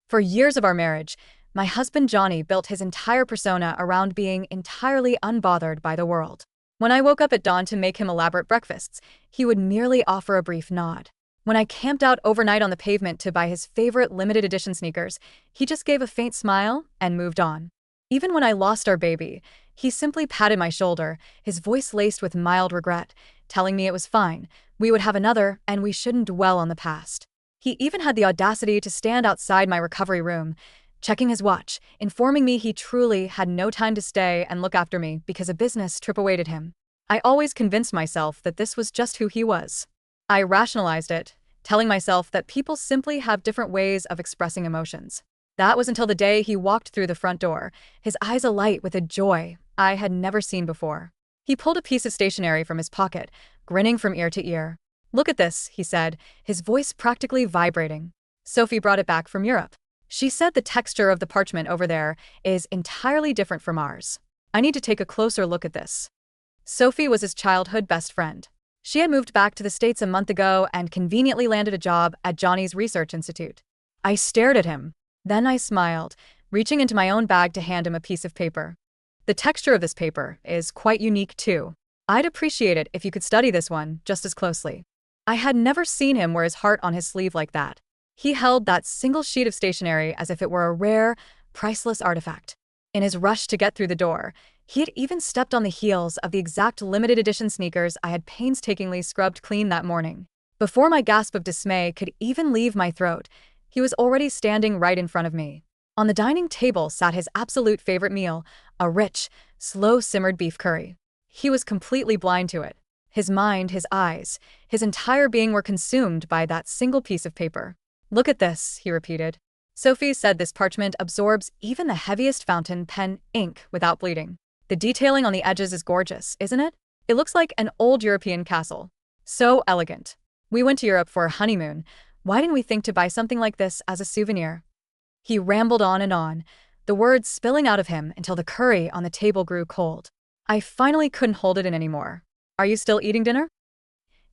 For years of our marriage, my husband Johnny built his entire persona around being entirely unbothered by the world. When I woke up at dawn to make him elaborate breakfasts, he would merely offer a brief nod. When I camped out overnight on the pavement to buy his favorite limited edition sneakers, he just gave a faint smile and moved on. Even when I lost our baby, he simply patted my shoulder, his voice laced with mild regret, telling me it was fine, we would have another, and we shouldn't dwell on the past. He even had the audacity to stand outside my recovery room, checking his watch, informing me he truly had no time to stay and look after me because a business trip awaited him. I always convinced myself that this was just who he was. I rationalized it, telling myself that people simply have different ways of expressing emotions. That was until the day he walked through the front door, his eyes alight with a joy I had never seen before. He pulled a piece of stationery from his pocket, grinning from ear to ear. "Look at this," he said, his voice practically vibrating. "Sophie brought it back from Europe. She said the texture of the parchment over there is entirely different from ours. I need to take a closer look at this." Sophie was his childhood best friend. She had moved back to the States a month ago and conveniently landed a job at Johnny's research institute. I stared at him. Then I smiled, reaching into my own bag to hand him a piece of paper. "The texture of this paper is quite unique too. I'd appreciate it if you could study this one just as closely." I had never seen him wear his heart on his sleeve like that. He held that single sheet of stationery as if it were a rare, priceless artifact. In his rush to get through the door, he had even stepped on the heels of the exact limited edition sneakers I had painstakingly scrubbed clean that morning. Before my gasp of dismay could even leave my throat, he was already standing right in front of me. On the dining table sat his absolute favorite meal, a rich, slow-simmered beef curry. He was completely blind to it. His mind, his eyes, his entire being were consumed by that single piece of paper. "Look at this," he repeated. "Sophie said this parchment absorbs even the heaviest fountain pen ink without bleeding. The detailing on the edges is gorgeous, isn't it? It looks like an old European castle. So elegant. We went to Europe for a honeymoon. Why didn't we think to buy something like this as a souvenir?" He rambled on, the words spilling out of him until the curry on the table grew cold. I finally couldn't hold it in anymore. "Are you still eating dinner?"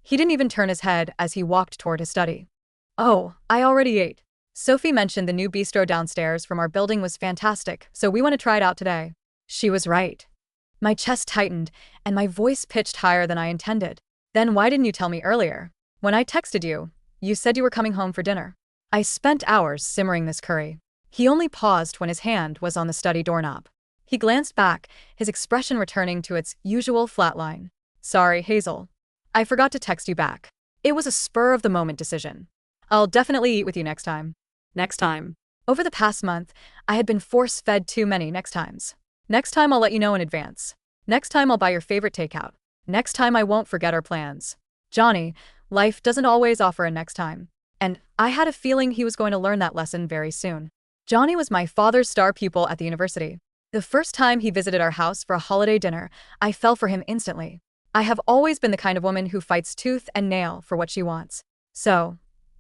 He didn't even turn his head as he walked toward his study. "Oh, I already ate. Sophie mentioned the new bistro downstairs from our building was fantastic, so we want to try it out today." She was right. My chest tightened, and my voice pitched higher than I intended. "Then why didn't you tell me earlier? When I texted you, you said you were coming home for dinner." I spent hours simmering this curry. He only paused when his hand was on the study doorknob. He glanced back, his expression returning to its usual flat line. "Sorry, Hazel. I forgot to text you back. It was a spur-of-the-moment decision. I'll definitely eat with you next time." Next time. Over the past month, I had been force-fed too many next times. "Next time I'll let you know in advance. Next time I'll buy your favorite takeout. Next time I won't forget our plans." Johnny, life doesn't always offer a next time. And I had a feeling he was going to learn that lesson very soon. Johnny was my father's star pupil at the university. The first time he visited our house for a holiday dinner, I fell for him instantly. I have always been the kind of woman who fights tooth and nail for what she wants. So,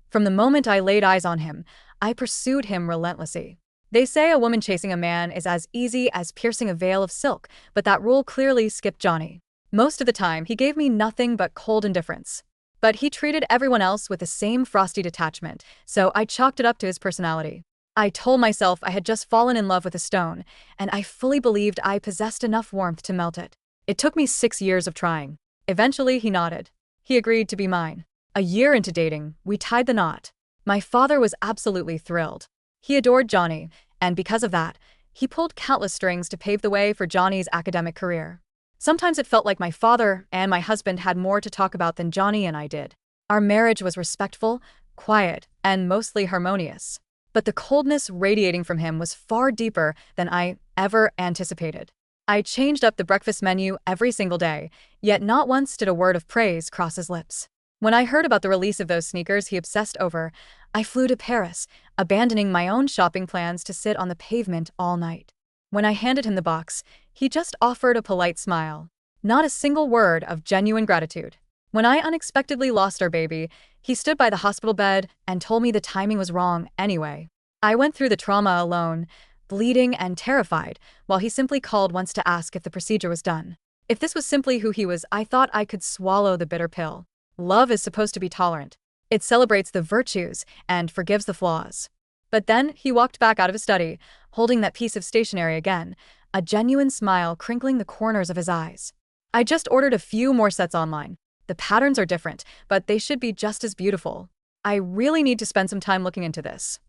from the moment I laid eyes on him, I pursued him relentlessly. They say a woman chasing a man is as easy as piercing a veil of silk, but that rule clearly skipped Johnny. Most of the time, he gave me nothing but cold indifference. But he treated everyone else with the same frosty detachment, so I chalked it up to his personality. I told myself I had just fallen in love with a stone, and I fully believed I possessed enough warmth to melt it. It took me 6 years of trying. Eventually, he nodded. He agreed to be mine. A year into dating, we tied the knot. My father was absolutely thrilled. He adored Johnny, and because of that, he pulled countless strings to pave the way for Johnny's academic career. Sometimes it felt like my father and my husband had more to talk about than Johnny and I did. Our marriage was respectful, quiet, and mostly harmonious. But the coldness radiating from him was far deeper than I ever anticipated. I changed up the breakfast menu every single day, yet not once did a word of praise cross his lips. When I heard about the release of those sneakers he obsessed over, I flew to Paris, abandoning my own shopping plans to sit on the pavement all night. When I handed him the box, he just offered a polite smile. Not a single word of genuine gratitude. When I unexpectedly lost our baby, he stood by the hospital bed and told me the timing was wrong anyway. I went through the trauma alone, bleeding and terrified, while he simply called once to ask if the procedure was done. If this was simply who he was, I thought I could swallow the bitter pill. Love is supposed to be tolerant. It celebrates the virtues and forgives the flaws. But then he walked back out of his study, holding that piece of stationery again, a genuine smile crinkling the corners of his eyes. I just ordered a few more sets online. The patterns are different, but they should be just as beautiful. I really need to spend some time looking into this.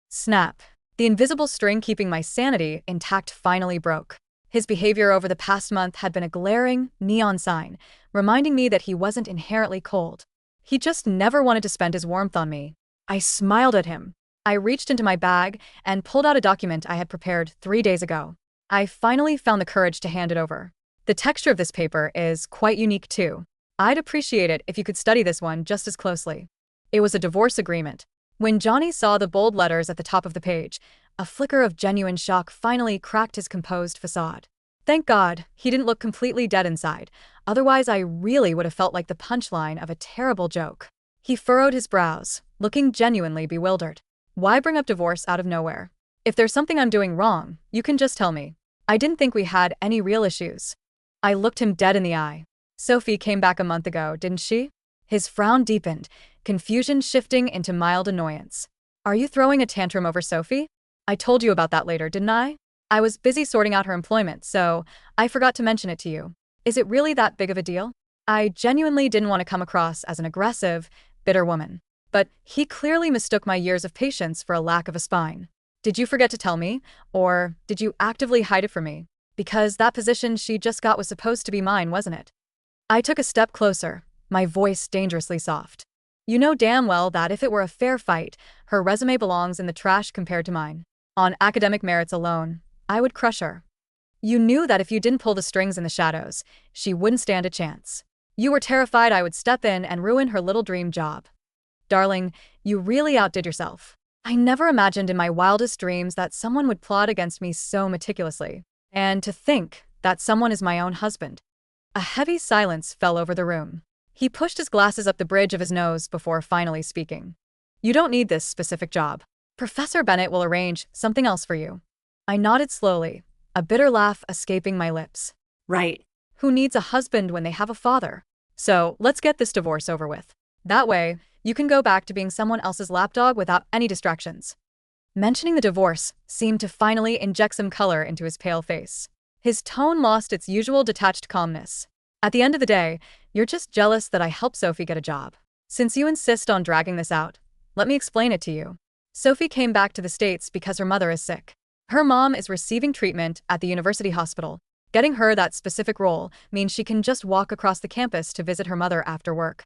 Snap. The invisible string keeping my sanity intact finally broke. His behavior over the past month had been a glaring, neon sign, reminding me that he wasn't inherently cold. He just never wanted to spend his warmth on me. I smiled at him. I reached into my bag and pulled out a document I had prepared 3 days ago. I finally found the courage to hand it over. The texture of this paper is quite unique too. I'd appreciate it if you could study this one just as closely. It was a divorce agreement. When Johnny saw the bold letters at the top of the page, a flicker of genuine shock finally cracked his composed facade. Thank God, he didn't look completely dead inside, otherwise I really would have felt like the punchline of a terrible joke. He furrowed his brows, looking genuinely bewildered. Why bring up divorce out of nowhere? If there's something I'm doing wrong, you can just tell me. I didn't think we had any real issues. I looked him dead in the eye. Sophie came back a month ago, didn't she? His frown deepened, confusion shifting into mild annoyance. Are you throwing a tantrum over Sophie? I told you about that later, didn't I? I was busy sorting out her employment, so I forgot to mention it to you. Is it really that big of a deal? I genuinely didn't want to come across as an aggressive, bitter woman. But he clearly mistook my years of patience for a lack of a spine. Did you forget to tell me? Or did you actively hide it from me? Because that position she just got was supposed to be mine, wasn't it? I took a step closer, my voice dangerously soft. You know damn well that if it were a fair fight, her resume belongs in the trash compared to mine. On academic merits alone, I would crush her. You knew that if you didn't pull the strings in the shadows, she wouldn't stand a chance. You were terrified I would step in and ruin her little dream job. Darling, you really outdid yourself. I never imagined in my wildest dreams that someone would plot against me so meticulously. And to think that someone is my own husband. A heavy silence fell over the room. He pushed his glasses up the bridge of his nose before finally speaking. You don't need this specific job. Professor Bennett will arrange something else for you. I nodded slowly, a bitter laugh escaping my lips. Right. Who needs a husband when they have a father? So let's get this divorce over with. That way, you can go back to being someone else's lapdog without any distractions. Mentioning the divorce seemed to finally inject some color into his pale face. His tone lost its usual detached calmness. At the end of the day, you're just jealous that I helped Sophie get a job. Since you insist on dragging this out, let me explain it to you. Sophie came back to the States because her mother is sick. Her mom is receiving treatment at the university hospital. Getting her that specific role means she can just walk across the campus to visit her mother after work.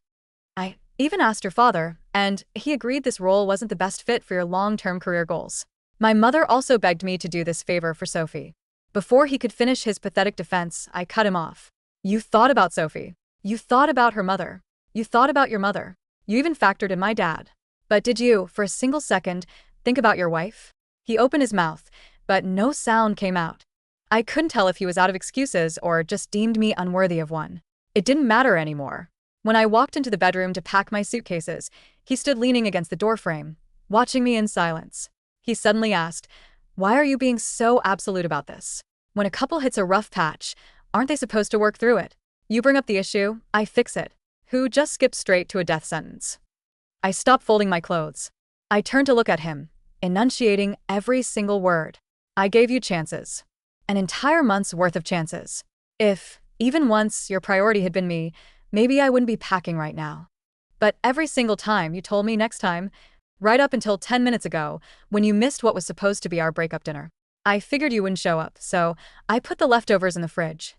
I even asked her father, and he agreed this role wasn't the best fit for your long-term career goals. My mother also begged me to do this favor for Sophie. Before he could finish his pathetic defense, I cut him off. You thought about Sophie. You thought about her mother. You thought about your mother. You even factored in my dad. But did you, for a single second, think about your wife? He opened his mouth, but no sound came out. I couldn't tell if he was out of excuses or just deemed me unworthy of one. It didn't matter anymore. When I walked into the bedroom to pack my suitcases, he stood leaning against the doorframe, watching me in silence. He suddenly asked, "Why are you being so absolute about this? When a couple hits a rough patch, aren't they supposed to work through it? You bring up the issue, I fix it. Who just skipped straight to a death sentence?" I stopped folding my clothes. I turned to look at him, enunciating every single word. I gave you chances. An entire month's worth of chances. If, even once, your priority had been me, maybe I wouldn't be packing right now. But every single time you told me next time, right up until 10 minutes ago, when you missed what was supposed to be our breakup dinner. I figured you wouldn't show up, so I put the leftovers in the fridge.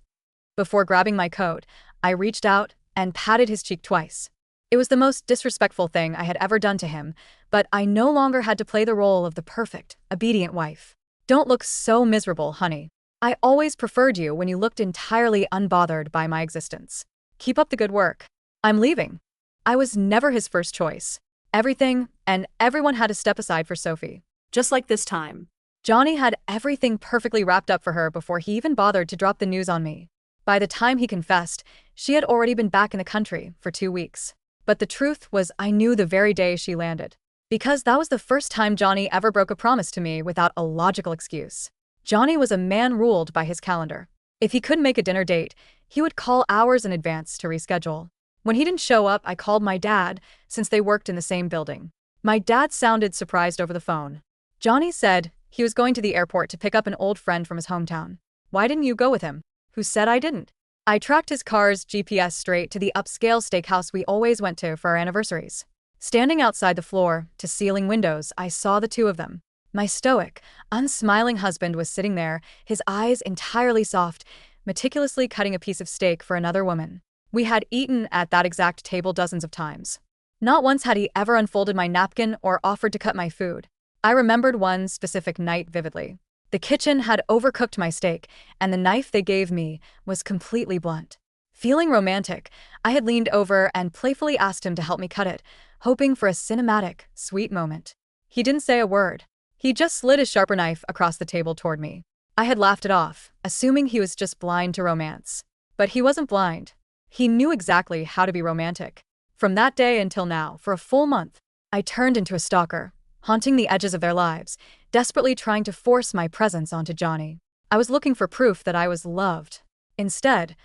Before grabbing my coat, I reached out and patted his cheek twice. It was the most disrespectful thing I had ever done to him, but I no longer had to play the role of the perfect, obedient wife. Don't look so miserable, honey. I always preferred you when you looked entirely unbothered by my existence. Keep up the good work. I'm leaving. I was never his first choice. Everything and everyone had to step aside for Sophie. Just like this time. Johnny had everything perfectly wrapped up for her before he even bothered to drop the news on me. By the time he confessed, she had already been back in the country for 2 weeks. But the truth was I knew the very day she landed. Because that was the first time Johnny ever broke a promise to me without a logical excuse. Johnny was a man ruled by his calendar. If he couldn't make a dinner date, he would call hours in advance to reschedule. When he didn't show up, I called my dad, since they worked in the same building. My dad sounded surprised over the phone. Johnny said he was going to the airport to pick up an old friend from his hometown. Why didn't you go with him? Who said I didn't? I tracked his car's GPS straight to the upscale steakhouse we always went to for our anniversaries. Standing outside the floor-to-ceiling windows, I saw the two of them. My stoic, unsmiling husband was sitting there, his eyes entirely soft, meticulously cutting a piece of steak for another woman. We had eaten at that exact table dozens of times. Not once had he ever unfolded my napkin or offered to cut my food. I remembered one specific night vividly. The kitchen had overcooked my steak, and the knife they gave me was completely blunt. Feeling romantic, I had leaned over and playfully asked him to help me cut it, hoping for a cinematic, sweet moment. He didn't say a word. He just slid his sharper knife across the table toward me. I had laughed it off, assuming he was just blind to romance. But he wasn't blind. He knew exactly how to be romantic. From that day until now, for a full month, I turned into a stalker, haunting the edges of their lives, desperately trying to force my presence onto Johnny. I was looking for proof that I was loved. Instead,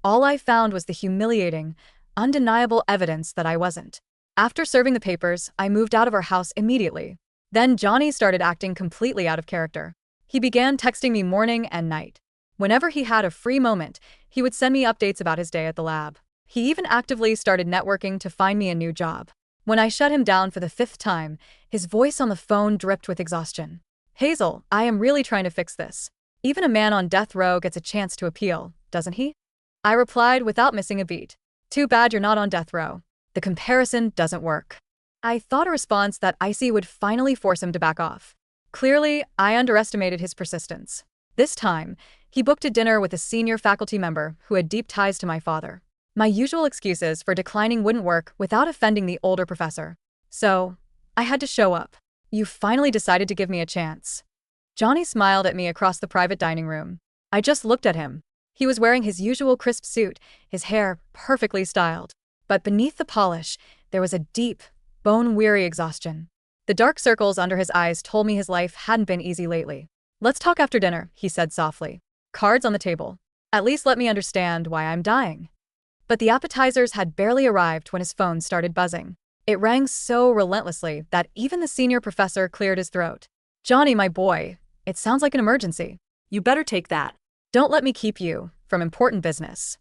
all I found was the humiliating, undeniable evidence that I wasn't. After serving the papers, I moved out of our house immediately. Then Johnny started acting completely out of character. He began texting me morning and night. Whenever he had a free moment, he would send me updates about his day at the lab. He even actively started networking to find me a new job. When I shut him down for the 5th time, his voice on the phone dripped with exhaustion. Hazel, I am really trying to fix this. Even a man on death row gets a chance to appeal, doesn't he? I replied without missing a beat. Too bad you're not on death row. The comparison doesn't work. I thought a response that icy would finally force him to back off. Clearly, I underestimated his persistence. This time, he booked a dinner with a senior faculty member who had deep ties to my father. My usual excuses for declining wouldn't work without offending the older professor. So, I had to show up. You finally decided to give me a chance. Johnny smiled at me across the private dining room. I just looked at him. He was wearing his usual crisp suit, his hair perfectly styled. But beneath the polish, there was a deep, bone-weary exhaustion. The dark circles under his eyes told me his life hadn't been easy lately. Let's talk after dinner, he said softly. Cards on the table. At least let me understand why I'm dying. But the appetizers had barely arrived when his phone started buzzing. It rang so relentlessly that even the senior professor cleared his throat. Johnny, my boy, it sounds like an emergency. You better take that. Don't let me keep you from important business.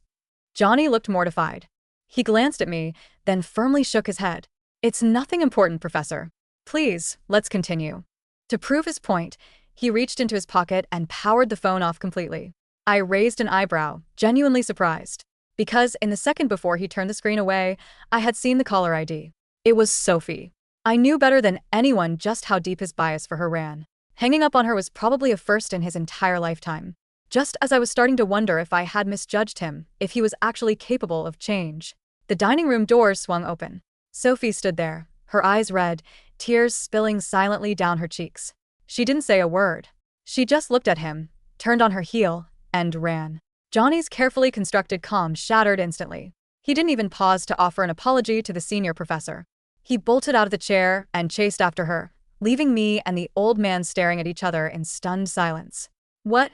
Johnny looked mortified. He glanced at me, then firmly shook his head. It's nothing important, Professor. Please, let's continue. To prove his point, he reached into his pocket and powered the phone off completely. I raised an eyebrow, genuinely surprised. Because in the second before he turned the screen away, I had seen the caller ID. It was Sophie. I knew better than anyone just how deep his bias for her ran. Hanging up on her was probably a first in his entire lifetime. Just as I was starting to wonder if I had misjudged him, if he was actually capable of change. The dining room doors swung open. Sophie stood there, her eyes red, tears spilling silently down her cheeks. She didn't say a word. She just looked at him, turned on her heel, and ran. Johnny's carefully constructed calm shattered instantly. He didn't even pause to offer an apology to the senior professor. He bolted out of the chair and chased after her, leaving me and the old man staring at each other in stunned silence. What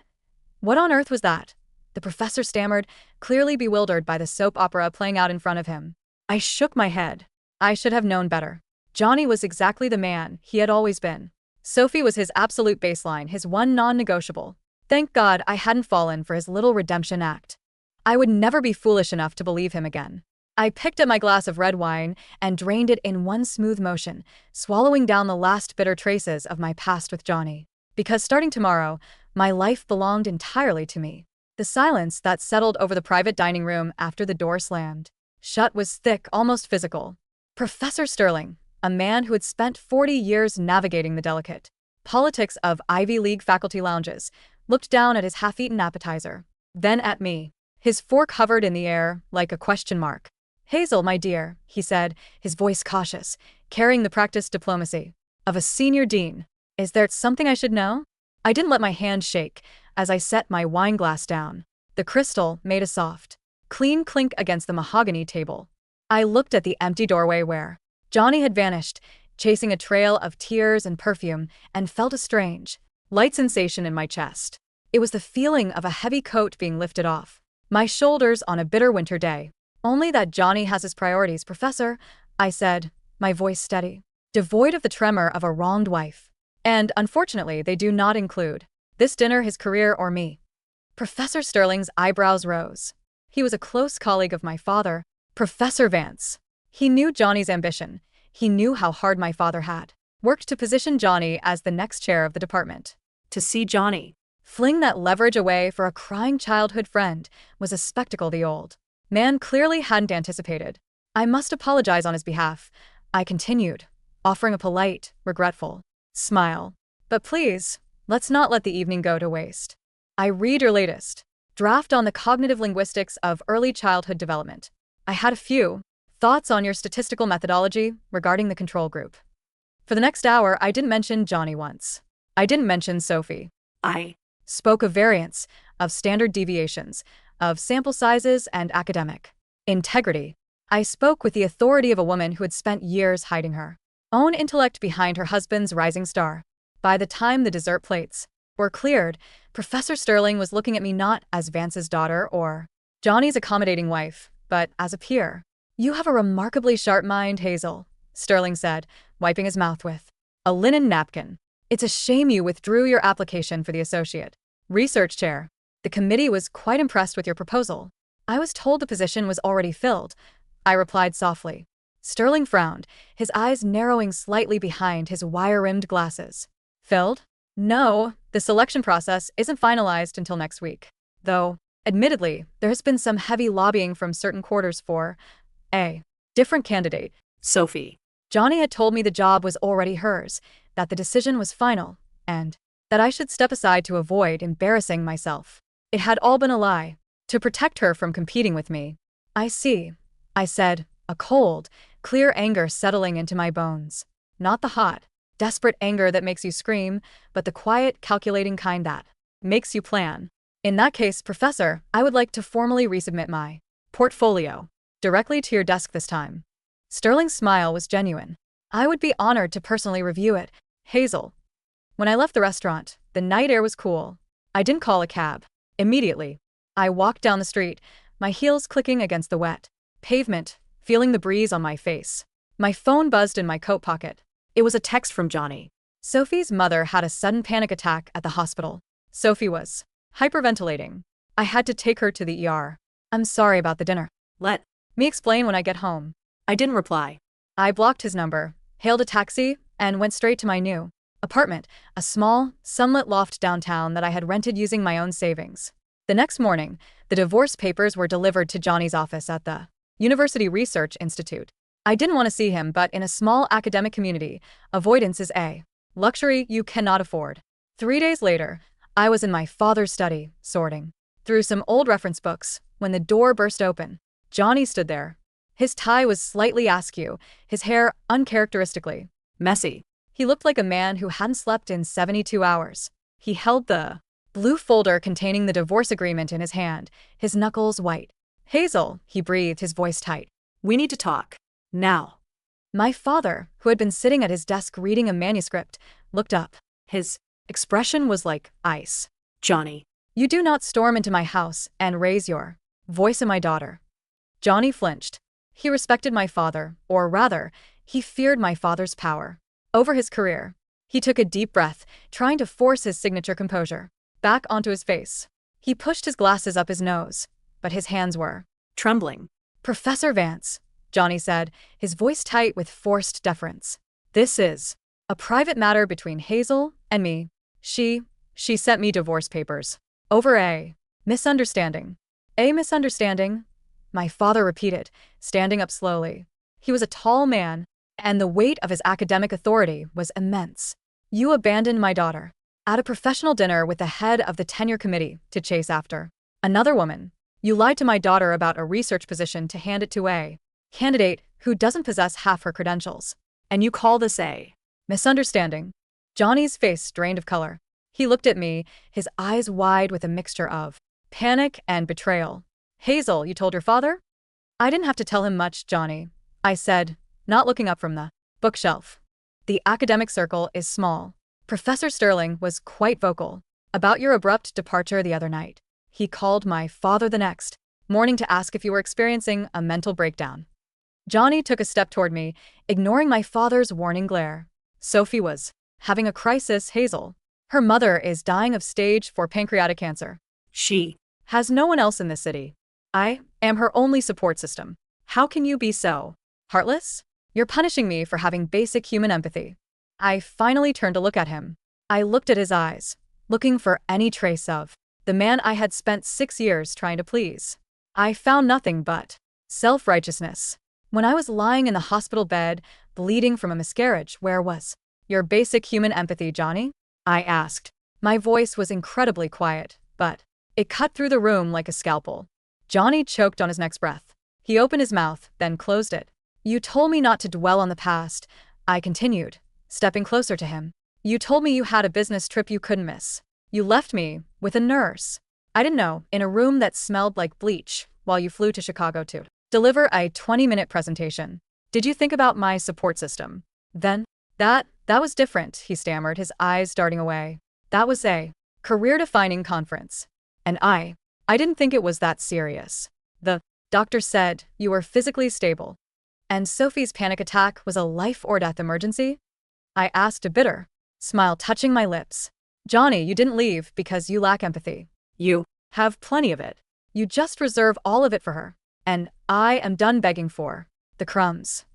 on earth was that? The professor stammered, clearly bewildered by the soap opera playing out in front of him. I shook my head. I should have known better. Johnny was exactly the man he had always been. Sophie was his absolute baseline, his one non-negotiable. Thank God I hadn't fallen for his little redemption act. I would never be foolish enough to believe him again. I picked up my glass of red wine and drained it in one smooth motion, swallowing down the last bitter traces of my past with Johnny. Because starting tomorrow, my life belonged entirely to me. The silence that settled over the private dining room after the door slammed shut was thick, almost physical. Professor Sterling, a man who had spent 40 years navigating the delicate politics of Ivy League faculty lounges, looked down at his half-eaten appetizer, then at me. His fork hovered in the air like a question mark. Hazel, my dear, he said, his voice cautious, carrying the practiced diplomacy of a senior dean. Is there something I should know? I didn't let my hand shake as I set my wine glass down. The crystal made a soft, clean clink against the mahogany table. I looked at the empty doorway where Johnny had vanished, chasing a trail of tears and perfume, and felt a strange, light sensation in my chest. It was the feeling of a heavy coat being lifted off my shoulders on a bitter winter day. Only that Johnny has his priorities, Professor, I said, my voice steady, devoid of the tremor of a wronged wife. And unfortunately, they do not include this dinner, his career, or me. Professor Sterling's eyebrows rose. He was a close colleague of my father, Professor Vance. He knew Johnny's ambition. He knew how hard my father had worked to position Johnny as the next chair of the department. To see Johnny fling that leverage away for a crying childhood friend was a spectacle the old man clearly hadn't anticipated. I must apologize on his behalf, I continued, offering a polite, regretful smile. But please, let's not let the evening go to waste. I read your latest draft on the cognitive linguistics of early childhood development. I had a few thoughts on your statistical methodology regarding the control group. For the next hour, I didn't mention Johnny once. I didn't mention Sophie. I Spoke of variance, of standard deviations, of sample sizes and academic integrity. I spoke with the authority of a woman who had spent years hiding her own intellect behind her husband's rising star. By the time the dessert plates were cleared, Professor Sterling was looking at me not as Vance's daughter or Johnny's accommodating wife, but as a peer. You have a remarkably sharp mind, Hazel, Sterling said, wiping his mouth with a linen napkin. It's a shame you withdrew your application for the associate research chair. The committee was quite impressed with your proposal. I was told the position was already filled, I replied softly. Sterling frowned, his eyes narrowing slightly behind his wire-rimmed glasses. Filled? No, the selection process isn't finalized until next week. Though, admittedly, there has been some heavy lobbying from certain quarters for a different candidate. Sophie. Johnny had told me the job was already hers, that the decision was final, and that I should step aside to avoid embarrassing myself. It had all been a lie, to protect her from competing with me. I see, I said, a cold, clear anger settling into my bones. Not the hot, desperate anger that makes you scream, but the quiet, calculating kind that makes you plan. In that case, Professor, I would like to formally resubmit my portfolio directly to your desk this time. Sterling's smile was genuine. I would be honored to personally review it, Hazel. When I left the restaurant, the night air was cool. I didn't call a cab. Immediately, I walked down the street, my heels clicking against the wet pavement, feeling the breeze on my face. My phone buzzed in my coat pocket. It was a text from Johnny. Sophie's mother had a sudden panic attack at the hospital. Sophie was hyperventilating. I had to take her to the ER. I'm sorry about the dinner. Let me explain when I get home. I didn't reply. I blocked his number, hailed a taxi, and went straight to my new apartment, a small, sunlit loft downtown that I had rented using my own savings. The next morning, the divorce papers were delivered to Johnny's office at the University Research Institute. I didn't want to see him, but in a small academic community, avoidance is a luxury you cannot afford. 3 days later, I was in my father's study, sorting through some old reference books, when the door burst open. Johnny stood there. His tie was slightly askew, his hair uncharacteristically messy. He looked like a man who hadn't slept in 72 hours. He held the blue folder containing the divorce agreement in his hand, his knuckles white. Hazel, he breathed, his voice tight. We need to talk. Now. My father, who had been sitting at his desk reading a manuscript, looked up. His expression was like ice. Johnny. You do not storm into my house and raise your voice in my daughter. Johnny flinched. He respected my father, or rather, he feared my father's power over his career. He took a deep breath, trying to force his signature composure back onto his face. He pushed his glasses up his nose, but his hands were trembling. Professor Vance, Johnny said, his voice tight with forced deference. This is a private matter between Hazel and me. She sent me divorce papers over a misunderstanding. A misunderstanding? My father repeated, standing up slowly. He was a tall man, and the weight of his academic authority was immense. You abandoned my daughter at a professional dinner with the head of the tenure committee to chase after another woman. You lied to my daughter about a research position to hand it to a candidate who doesn't possess half her credentials. And you call this a misunderstanding? Johnny's face drained of color. He looked at me, his eyes wide with a mixture of panic and betrayal. Hazel, you told your father? I didn't have to tell him much, Johnny, I said, not looking up from the bookshelf. The academic circle is small. Professor Sterling was quite vocal about your abrupt departure the other night. He called my father the next morning to ask if you were experiencing a mental breakdown. Johnny took a step toward me, ignoring my father's warning glare. Sophie was having a crisis, Hazel. Her mother is dying of stage 4 pancreatic cancer. She Has no one else in this city. I am her only support system. How can you be so heartless? You're punishing me for having basic human empathy. I finally turned to look at him. I looked at his eyes, looking for any trace of the man I had spent 6 years trying to please. I found nothing but self-righteousness. When I was lying in the hospital bed, bleeding from a miscarriage, where was your basic human empathy, Johnny? I asked. My voice was incredibly quiet, but it cut through the room like a scalpel. Johnny choked on his next breath. He opened his mouth, then closed it. You told me not to dwell on the past, I continued, stepping closer to him. You told me you had a business trip you couldn't miss. You left me with a nurse. I didn't know, in a room that smelled like bleach, while you flew to Chicago to deliver a 20-minute presentation. Did you think about my support system? Then, that was different, he stammered, his eyes darting away. That was a career-defining conference. And I didn't think it was that serious. The doctor said you were physically stable. And Sophie's panic attack was a life-or-death emergency? I asked, a bitter smile touching my lips. Johnny, you didn't leave because you lack empathy. You have plenty of it. You just reserve all of it for her. And I am done begging for the crumbs.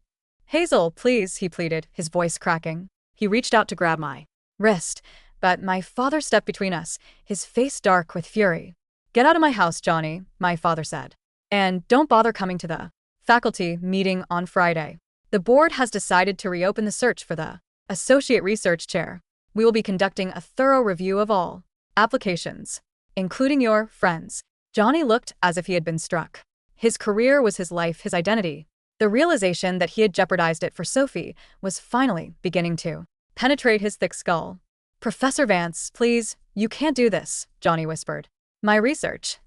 Hazel, please, he pleaded, his voice cracking. He reached out to grab my wrist, but my father stepped between us, his face dark with fury. Get out of my house, Johnny, my father said. And don't bother coming to the faculty meeting on Friday. The board has decided to reopen the search for the associate research chair. We will be conducting a thorough review of all applications, including your friends. Johnny looked as if he had been struck. His career was his life, his identity. The realization that he had jeopardized it for Sophie was finally beginning to penetrate his thick skull. Professor Vance, please, you can't do this, Johnny whispered. My research.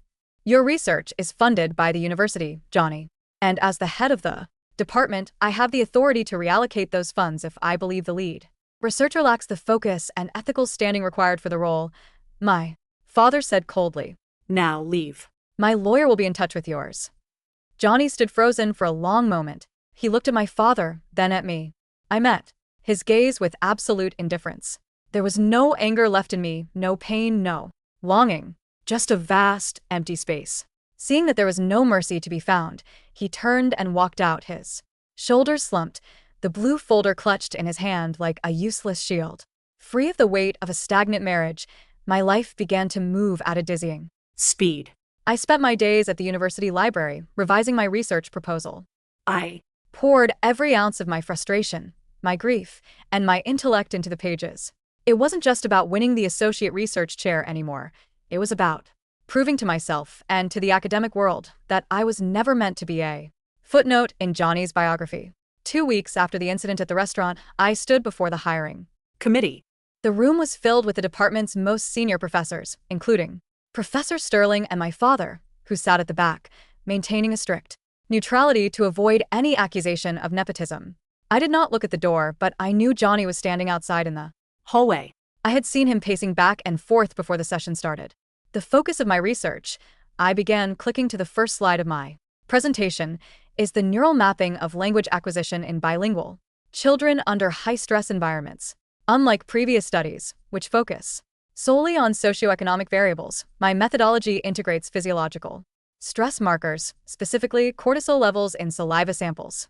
Your research is funded by the university, Johnny. And as the head of the department, I have the authority to reallocate those funds if I believe the lead researcher lacks the focus and ethical standing required for the role. My father said coldly. now leave. My lawyer will be in touch with yours. Johnny stood frozen for a long moment. He looked at my father, then at me. I met his gaze with absolute indifference. There was no anger left in me, no pain, no longing, just a vast, empty space. Seeing that there was no mercy to be found, he turned and walked out, his shoulders slumped, the blue folder clutched in his hand like a useless shield. Free of the weight of a stagnant marriage, my life began to move at a dizzying speed. I spent my days at the university library, revising my research proposal. I Poured every ounce of my frustration, my grief, and my intellect into the pages. It wasn't just about winning the associate research chair anymore. It was about proving to myself and to the academic world that I was never meant to be a footnote in Johnny's biography. 2 weeks after the incident at the restaurant, I stood before the hiring committee. The room was filled with the department's most senior professors, including Professor Sterling and my father, who sat at the back, maintaining a strict neutrality to avoid any accusation of nepotism. I did not look at the door, but I knew Johnny was standing outside in the hallway. I had seen him pacing back and forth before the session started. The focus of my research, I began clicking to the first slide of my presentation, is the neural mapping of language acquisition in bilingual children under high-stress environments. Unlike previous studies, which focus solely on socioeconomic variables, my methodology integrates physiological stress markers, specifically cortisol levels in saliva samples.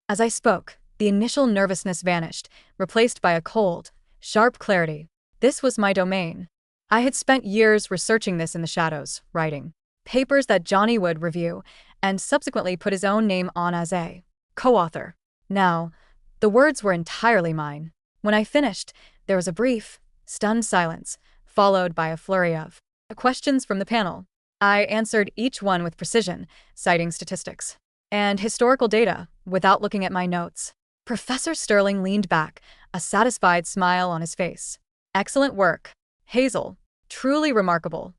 As I spoke, the initial nervousness vanished, replaced by a cold, sharp clarity. This was my domain. I had spent years researching this in the shadows, writing papers that Johnny would review, and subsequently put his own name on as a co-author. Now, the words were entirely mine. When I finished, there was a brief, stunned silence, followed by a flurry of questions from the panel. I answered each one with precision, citing statistics and historical data, without looking at my notes. Professor Sterling leaned back, a satisfied smile on his face. Excellent work, Hazel. Truly remarkable.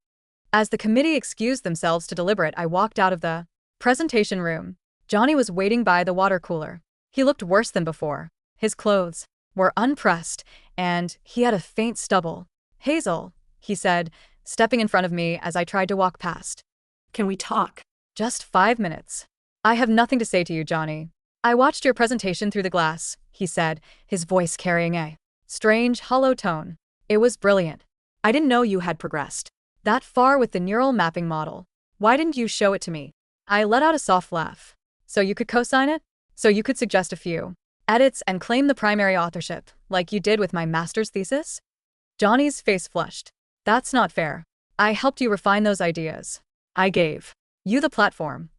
As the committee excused themselves to deliberate, I walked out of the presentation room. Johnny was waiting by the water cooler. He looked worse than before. His clothes were unpressed, and he had a faint stubble. Hazel, he said, stepping in front of me as I tried to walk past. Can we talk? Just 5 minutes. I have nothing to say to you, Johnny. I watched your presentation through the glass, he said, his voice carrying a Strange, hollow tone. It was brilliant. I didn't know you had progressed. That far with the neural mapping model. Why didn't you show it to me? I let out a soft laugh. So you could co-sign it? So you could suggest a few edits and claim the primary authorship, like you did with my master's thesis? Johnny's face flushed. That's not fair. I helped you refine those ideas. I gave you the platform.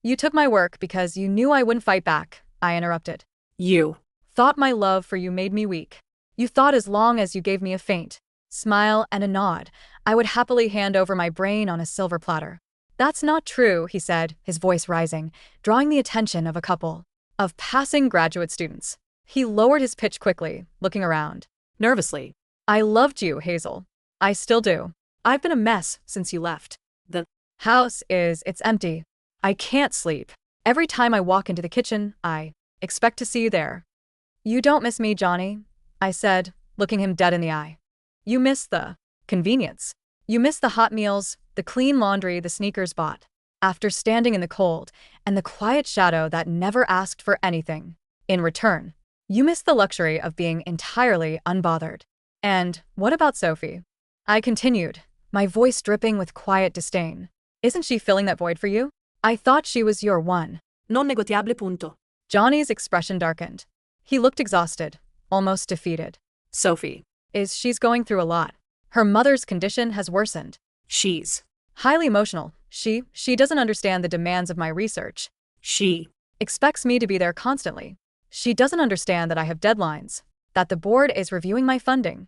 You took my work because you knew I wouldn't fight back, I interrupted. You Thought my love for you made me weak. You thought as long as you gave me a faint smile and a nod, I would happily hand over my brain on a silver platter. That's not true, he said, his voice rising, drawing the attention of a couple of passing graduate students. He lowered his pitch quickly, looking around. nervously. I loved you, Hazel. I still do. I've been a mess since you left. The It's empty. I can't sleep. Every time I walk into the kitchen, I expect to see you there. You don't miss me, Johnny, I said, looking him dead in the eye. You miss the convenience. You miss the hot meals, the clean laundry, the sneakers bought after standing in the cold, and the quiet shadow that never asked for anything in return. You miss the luxury of being entirely unbothered. And what about Sophie? I continued, my voice dripping with quiet disdain. Isn't she filling that void for you? I thought she was your one. non negotiable punto. Johnny's expression darkened. He looked exhausted, almost defeated. Sophie. She's going through a lot. Her mother's condition has worsened. She's Highly emotional. She doesn't understand the demands of my research. She Expects me to be there constantly. She doesn't understand that I have deadlines, that the board is reviewing my funding.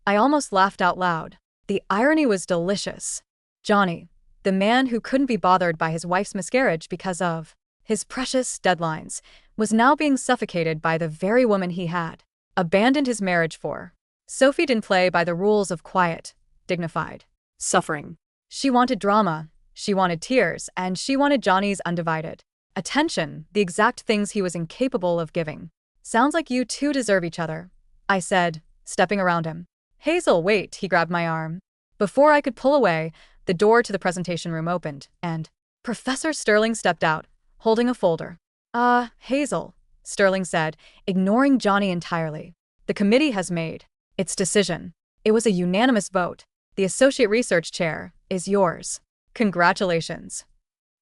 I almost laughed out loud. The irony was delicious. Johnny, the man who couldn't be bothered by his wife's miscarriage because of his precious deadlines, was now being suffocated by the very woman he had abandoned his marriage for. Sophie didn't play by the rules of quiet, dignified suffering. She wanted drama, she wanted tears, and she wanted Johnny's undivided attention, the exact things he was incapable of giving. Sounds like you two deserve each other, I said, stepping around him. Hazel, wait, he grabbed my arm. Before I could pull away, the door to the presentation room opened, and Professor Sterling stepped out, holding a folder. Hazel, Sterling said, ignoring Johnny entirely. The committee has made its decision. It was a unanimous vote. The associate research chair is yours. Congratulations.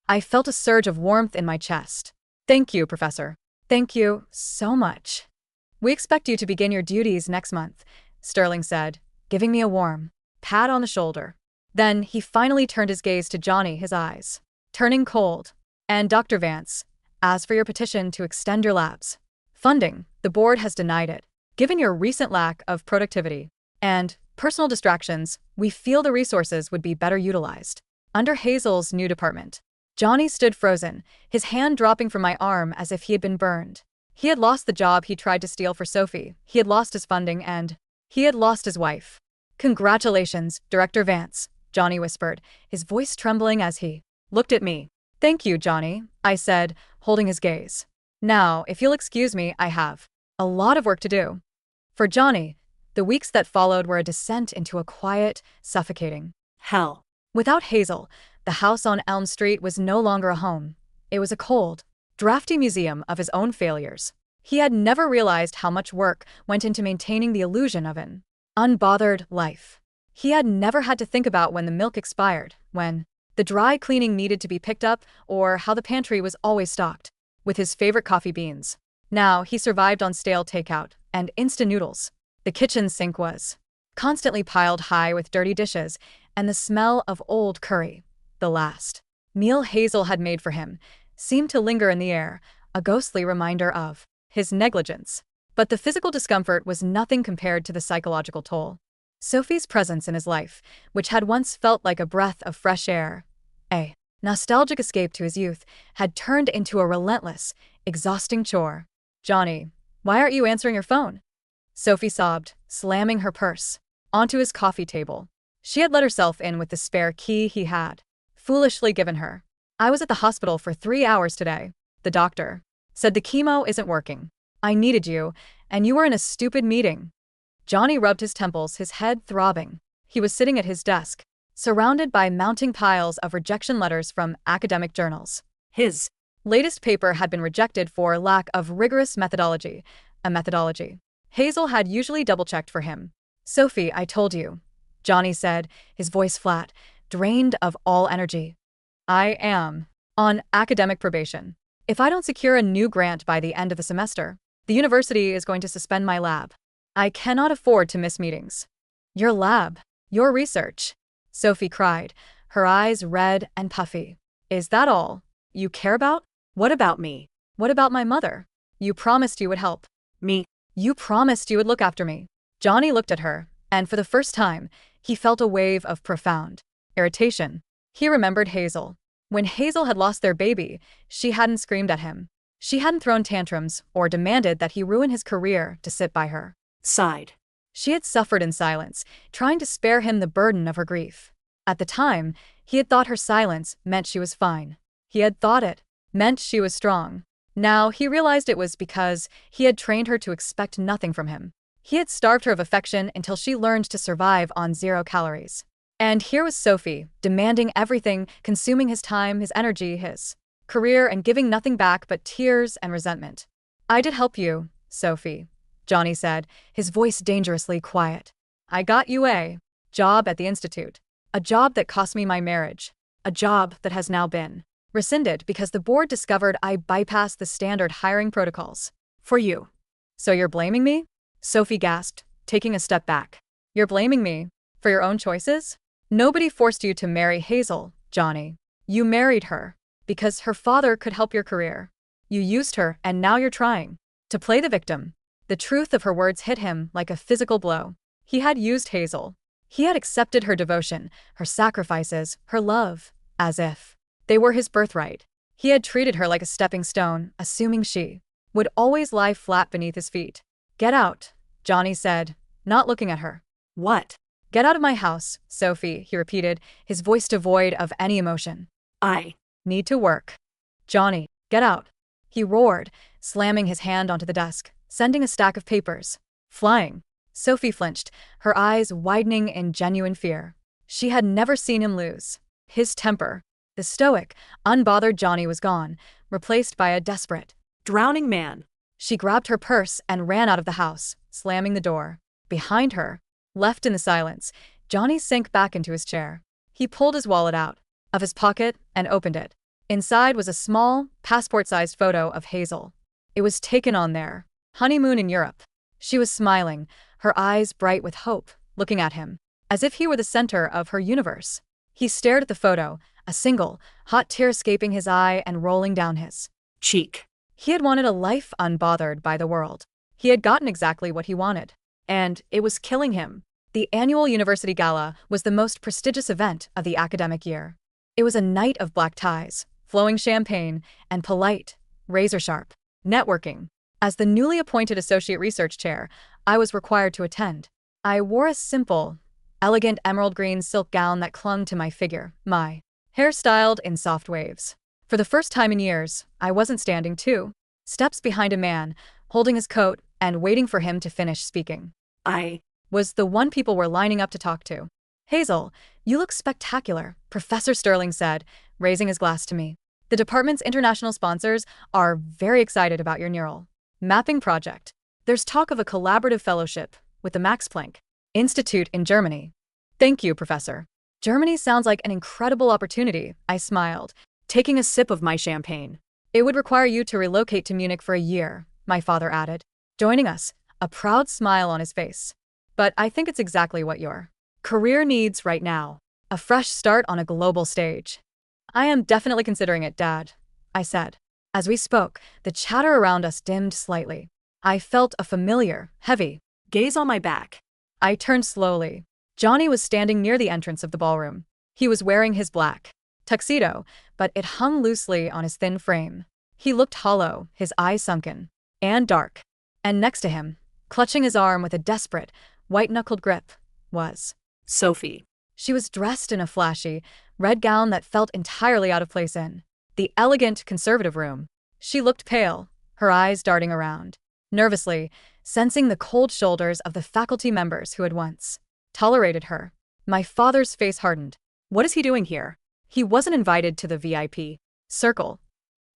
I felt a surge of warmth in my chest. Thank you, Professor. Thank you so much. We expect you to begin your duties next month, Sterling said, giving me a warm pat on the shoulder. Then he finally turned his gaze to Johnny, his eyes turning cold. And Dr. Vance, as for your petition to extend your lab's funding, the board has denied it. Given your recent lack of productivity and personal distractions, we feel the resources would be better utilized under Hazel's new department. Johnny stood frozen, his hand dropping from my arm as if he had been burned. He had lost the job he tried to steal for Sophie, he had lost his funding, and he had lost his wife. Congratulations, Director Vance, Johnny whispered, his voice trembling as he looked at me. Thank you, Johnny, I said, holding his gaze. Now, if you'll excuse me, I have a lot of work to do. For Johnny, the weeks that followed were a descent into a quiet, suffocating hell. Without Hazel, the house on Elm Street was no longer a home. It was a cold, drafty museum of his own failures. He had never realized how much work went into maintaining the illusion of an unbothered life. He had never had to think about when the milk expired, when the dry cleaning needed to be picked up, or how the pantry was always stocked with his favorite coffee beans. Now he survived on stale takeout and instant noodles. The kitchen sink was constantly piled high with dirty dishes and the smell of old curry. The last meal Hazel had made for him seemed to linger in the air, a ghostly reminder of his negligence. But the physical discomfort was nothing compared to the psychological toll. Sophie's presence in his life, which had once felt like a breath of fresh air, a nostalgic escape to his youth, had turned into a relentless, exhausting chore. Johnny, why aren't you answering your phone? Sophie sobbed, slamming her purse onto his coffee table. She had let herself in with the spare key he had foolishly given her. I was at the hospital for 3 hours today. The doctor said the chemo isn't working. I needed you, and you were in a stupid meeting. Johnny rubbed his temples, his head throbbing. He was sitting at his desk, surrounded by mounting piles of rejection letters from academic journals. His latest paper had been rejected for lack of rigorous methodology, a methodology Hazel had usually double-checked for him. "Sophie, I told you," Johnny said, his voice flat, drained of all energy. "I am on academic probation. If I don't secure a new grant by the end of the semester, the university is going to suspend my lab. I cannot afford to miss meetings." "Your lab? Your research?" Sophie cried, her eyes red and puffy. "Is that all you care about?" What about me? "What about my mother? You promised you would help. Me? You promised you would look after me." Johnny looked at her, and for the first time, he felt a wave of profound irritation. He remembered Hazel. When Hazel had lost their baby, she hadn't screamed at him. She hadn't thrown tantrums or demanded that he ruin his career to sit by her. Sighed. She had suffered in silence, trying to spare him the burden of her grief. At the time, he had thought her silence meant she was fine. He had thought it meant she was strong. Now he realized it was because he had trained her to expect nothing from him. He had starved her of affection until she learned to survive on 0 calories. And here was Sophie, demanding everything, consuming his time, his energy, his career, and giving nothing back but tears and resentment. "I did help you, Sophie," Johnny said, his voice dangerously quiet. "I got you a job at the institute. A job that cost me my marriage. A job that has now been rescinded because the board discovered I bypassed the standard hiring protocols. For you." "So you're blaming me?" Sophie gasped, taking a step back. "You're blaming me for your own choices?" "Nobody forced you to marry Hazel, Johnny. You married her because her father could help your career. You used her, and now you're trying to play the victim." The truth of her words hit him like a physical blow. He had used Hazel. He had accepted her devotion, her sacrifices, her love, as if they were his birthright. He had treated her like a stepping stone, assuming she would always lie flat beneath his feet. "Get out," Johnny said, not looking at her. What? "Get out of my house, Sophie," he repeated, his voice devoid of any emotion. I "Need to work." "Johnny, get out," he roared, slamming his hand onto the desk, sending a stack of papers flying. Sophie flinched, her eyes widening in genuine fear. She had never seen him lose his temper. The stoic, unbothered Johnny was gone, replaced by a desperate, drowning man. She grabbed her purse and ran out of the house, slamming the door. Behind her, left in the silence, Johnny sank back into his chair. He pulled his wallet out of his pocket and opened it. Inside was a small, passport-sized photo of Hazel. It was taken on their honeymoon in Europe. She was smiling, her eyes bright with hope, looking at him, as if he were the center of her universe. He stared at the photo, a single, hot tear escaping his eye and rolling down his cheek. He had wanted a life unbothered by the world. He had gotten exactly what he wanted. And it was killing him. The annual university gala was the most prestigious event of the academic year. It was a night of black ties, flowing champagne, and polite, razor-sharp networking. As the newly appointed associate research chair, I was required to attend. I wore a simple, elegant emerald green silk gown that clung to my figure, my hair styled in soft waves. For the first time in years, I wasn't standing 2 steps behind a man, holding his coat and waiting for him to finish speaking. I was the one people were lining up to talk to. "Hazel, you look spectacular," Professor Sterling said, raising his glass to me. "The department's international sponsors are very excited about your neural mapping project. There's talk of a collaborative fellowship with the Max Planck Institute in Germany." "Thank you, Professor." "Germany sounds like an incredible opportunity," I smiled, taking a sip of my champagne. "It would require you to relocate to Munich for a year," my father added, joining us, a proud smile on his face. "But I think it's exactly what your career needs right now. A fresh start on a global stage." "I am definitely considering it, Dad," I said. As we spoke, the chatter around us dimmed slightly. I felt a familiar, heavy gaze on my back. I turned slowly. Johnny was standing near the entrance of the ballroom. He was wearing his black tuxedo, but it hung loosely on his thin frame. He looked hollow, his eyes sunken and dark. And next to him, clutching his arm with a desperate, white-knuckled grip, was Sophie. She was dressed in a flashy, red gown that felt entirely out of place in the elegant, conservative room. She looked pale, her eyes darting around, nervously, sensing the cold shoulders of the faculty members who had once tolerated her. My father's face hardened. What is he doing here? He wasn't invited to the VIP circle.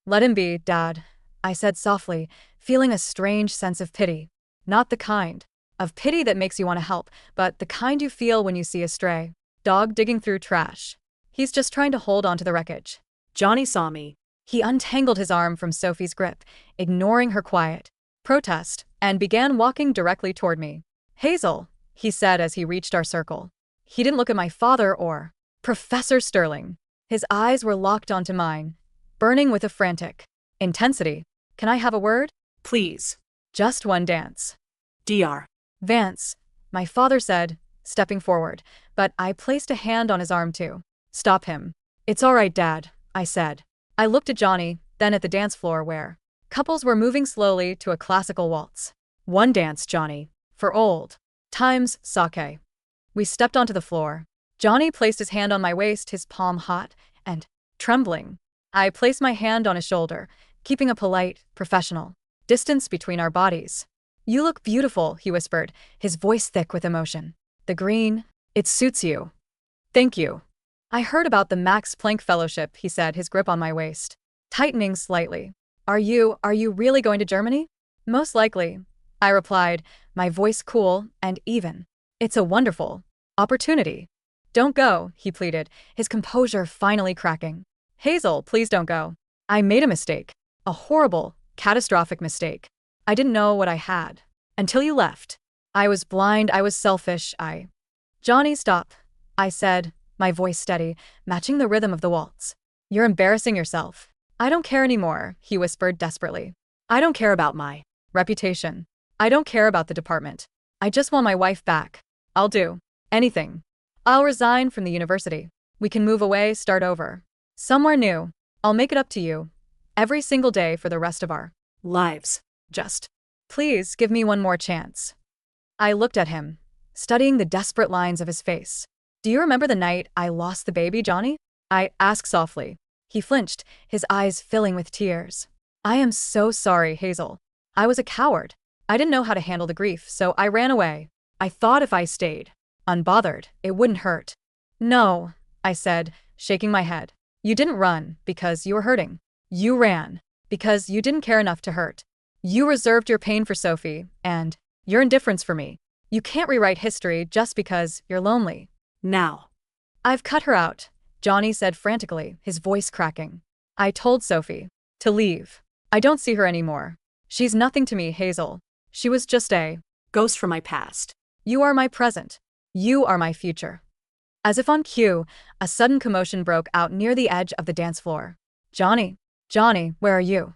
Let him be, Dad, I said softly, feeling a strange sense of pity. Not the kind of pity that makes you want to help, but the kind you feel when you see a stray dog digging through trash. He's just trying to hold onto the wreckage. Johnny saw me. He untangled his arm from Sophie's grip, ignoring her quiet protest, and began walking directly toward me. Hazel, he said as he reached our circle. He didn't look at my father or Professor Sterling. His eyes were locked onto mine, burning with a frantic intensity. Can I have a word? Please. Just one dance. Dr. Vance, my father said, stepping forward, but I placed a hand on his arm too. Stop him. It's all right, Dad, I said. I looked at Johnny, then at the dance floor where couples were moving slowly to a classical waltz. One dance, Johnny, for old times sake. We stepped onto the floor. Johnny placed his hand on my waist, his palm hot and trembling. I placed my hand on his shoulder, keeping a polite, professional distance between our bodies. You look beautiful, he whispered, his voice thick with emotion. The green, it suits you. Thank you. I heard about the Max Planck Fellowship, he said, his grip on my waist tightening slightly. Are you really going to Germany? Most likely, I replied, my voice cool and even. It's a wonderful opportunity. Don't go, he pleaded, his composure finally cracking. Hazel, please don't go. I made a mistake. A horrible, catastrophic mistake. I didn't know what I had. Until you left. I was blind, I was selfish, Johnny, stop, I said, my voice steady, matching the rhythm of the waltz. You're embarrassing yourself. I don't care anymore, he whispered desperately. I don't care about my reputation. I don't care about the department. I just want my wife back. I'll do anything. I'll resign from the university. We can move away, start over. Somewhere new. I'll make it up to you. Every single day for the rest of our lives. Just please give me one more chance. I looked at him, studying the desperate lines of his face. Do you remember the night I lost the baby, Johnny? I asked softly. He flinched, his eyes filling with tears. I am so sorry, Hazel. I was a coward. I didn't know how to handle the grief, so I ran away. I thought if I stayed unbothered, it wouldn't hurt. No, I said, shaking my head. You didn't run because you were hurting. You ran because you didn't care enough to hurt. You reserved your pain for Sophie and your indifference for me. You can't rewrite history just because you're lonely. Now. I've cut her out, Johnny said frantically, his voice cracking. I told Sophie to leave. I don't see her anymore. She's nothing to me, Hazel. She was just a ghost from my past. You are my present. You are my future. As if on cue, a sudden commotion broke out near the edge of the dance floor. Johnny, where are you?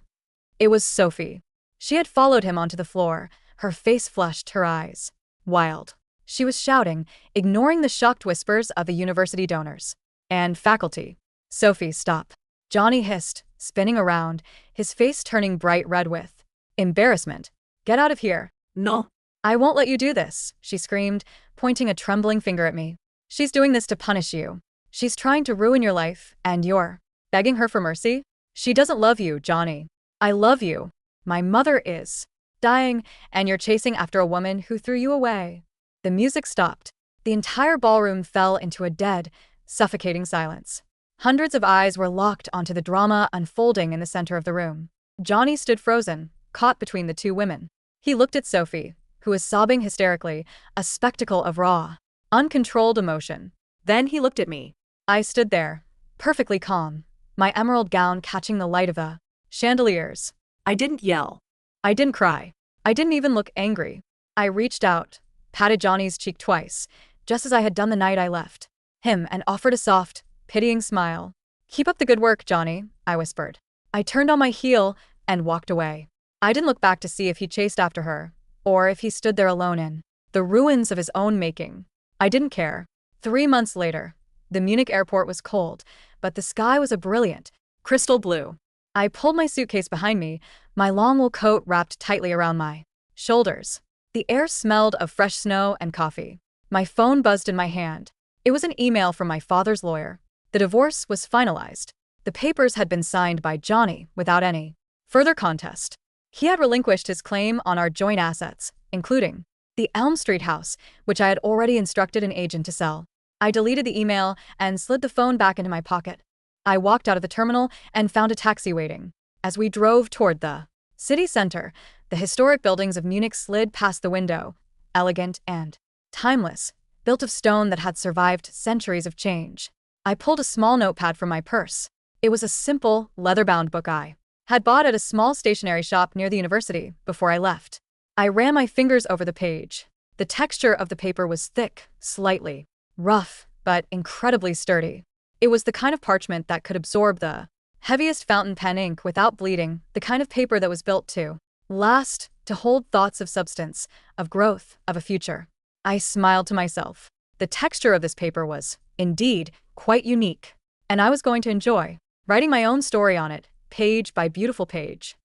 It was Sophie. She had followed him onto the floor, her face flushed, her eyes wild. She was shouting, ignoring the shocked whispers of the university donors and faculty. Sophie, stop. Johnny hissed, spinning around, his face turning bright red with embarrassment. Get out of here. No. I won't let you do this, she screamed, pointing a trembling finger at me. She's doing this to punish you. She's trying to ruin your life, and you're begging her for mercy? She doesn't love you, Johnny. I love you. My mother is dying, and you're chasing after a woman who threw you away. The music stopped. The entire ballroom fell into a dead, suffocating silence. Hundreds of eyes were locked onto the drama unfolding in the center of the room. Johnny stood frozen, caught between the two women. He looked at Sophie, who was sobbing hysterically, a spectacle of raw, uncontrolled emotion. Then he looked at me. I stood there, perfectly calm, my emerald gown catching the light of the chandeliers. I didn't yell. I didn't cry. I didn't even look angry. I reached out, patted Johnny's cheek twice, just as I had done the night I left him, and offered a soft, pitying smile. Keep up the good work, Johnny, I whispered. I turned on my heel and walked away. I didn't look back to see if he chased after her, or if he stood there alone in the ruins of his own making. I didn't care. 3 months later, the Munich airport was cold, but the sky was a brilliant, crystal blue. I pulled my suitcase behind me, my long wool coat wrapped tightly around my shoulders. The air smelled of fresh snow and coffee. My phone buzzed in my hand. It was an email from my father's lawyer. The divorce was finalized. The papers had been signed by Johnny without any further contest. He had relinquished his claim on our joint assets, including the Elm Street house, which I had already instructed an agent to sell. I deleted the email and slid the phone back into my pocket. I walked out of the terminal and found a taxi waiting. As we drove toward the City center. The historic buildings of Munich slid past the window, elegant and timeless, built of stone that had survived centuries of change. I pulled a small notepad from my purse. It was a simple, leather-bound book I had bought at a small stationery shop near the university before I left. I ran my fingers over the page. The texture of the paper was thick, slightly rough, but incredibly sturdy. It was the kind of parchment that could absorb the heaviest fountain pen ink without bleeding, the kind of paper that was built to last, to hold thoughts of substance, of growth, of a future. I smiled to myself. The texture of this paper was, indeed, quite unique, and I was going to enjoy writing my own story on it, page by beautiful page.